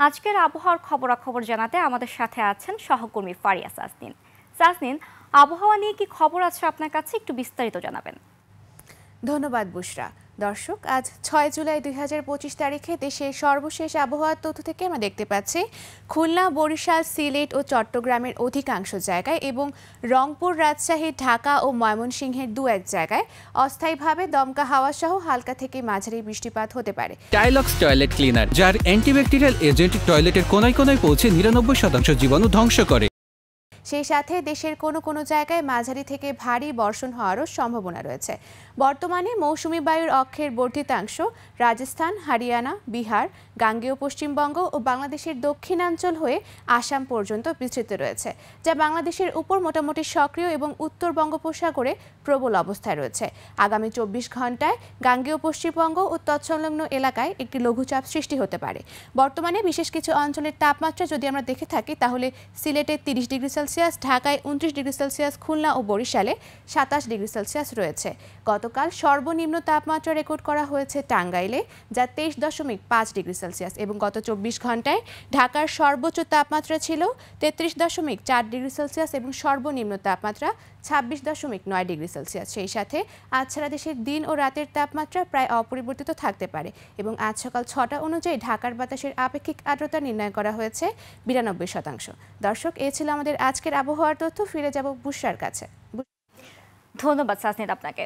আজকের আবহাওয়ার খবরাখবর জানাতে আমাদের সাথে আছেন সহকর্মী ফারিয়া সাজনিন। সাজনিন, আবহাওয়া নিয়ে কি খবর আছে আপনার কাছে, একটু বিস্তারিত জানাবেন। ধন্যবাদ বুশরা। দর্শক, আজ 6 জুলাই 2025 তারিখে দেশের সর্বশেষ আবহাওয়ার তথ্য থেকে আমরা দেখতে পাচ্ছি খুলনা, বরিশাল, সিলেট ও চট্টগ্রামের অধিকাংশ জায়গায় এবং রংপুর, রাজশাহী, ঢাকা ও ময়মনসিংহের দু-এক জায়গায় অস্থায়ীভাবে দমকা হাওয়া সহ হালকা থেকে মাঝারি বৃষ্টিপাত হতে পারে। টাইলক্স টয়লেট ক্লিনার, যার অ্যান্টিব্যাকটেরিয়াল এজেন্ট টয়লেটের কোনায় কোনায় পৌঁছে 99% জীবাণু ধ্বংস করে। সেই সাথে দেশের কোনো কোনো জায়গায় মাঝারি থেকে ভারী বর্ষণ হওয়ারও সম্ভাবনা রয়েছে। বর্তমানে মৌসুমি বায়ুর অক্ষের বর্ধিতাংশ রাজস্থান, হরিয়ানা, বিহার, গাঙ্গেয় পশ্চিমবঙ্গ ও বাংলাদেশের দক্ষিণাঞ্চল হয়ে আসাম পর্যন্ত বিস্তৃত রয়েছে, যা বাংলাদেশের উপর মোটামুটি সক্রিয় এবং উত্তর বঙ্গোপসাগরে প্রবল অবস্থায় রয়েছে। আগামী 24 ঘন্টায় গাঙ্গেয় পশ্চিমবঙ্গ ও তৎসংলগ্ন এলাকায় একটি লঘুচাপ সৃষ্টি হতে পারে। বর্তমানে বিশেষ কিছু অঞ্চলের তাপমাত্রা যদি আমরা দেখে থাকি, তাহলে সিলেটে 30 ডিগ্রি সেলসিয়াস, ঢাকায় 29 ডিগ্রি সেলসিয়াস, খুলনা ও বরিশালে 27 ডিগ্রি সেলসিয়াস রয়েছে। গতকাল সর্বনিম্ন তাপমাত্রা রেকর্ড করা হয়েছে টাঙ্গাইলে, যা 23.5 ডিগ্রি সেলসিয়াস, এবং গত 24 ঘন্টায় ঢাকার সর্বোচ্চ তাপমাত্রা ছিল 33.4 ডিগ্রি সেলসিয়াস এবং সর্বনিম্ন তাপমাত্রা 26.9 ডিগ্রি সেলসিয়াস। সেই সাথে আজ সারা দেশের দিন ও রাতের তাপমাত্রা প্রায় অপরিবর্তিত থাকতে পারে এবং আজ সকাল 6টা অনুযায়ী ঢাকার বাতাসের আপেক্ষিক আর্দ্রতা নির্ণয় করা হয়েছে 92%। দর্শক, এ ছিল আমাদের আজকের আবহাওয়ার তথ্য। ফিরে যাব বুশরার কাছে। ধন্যবাদ সাজনিন আপনাকে।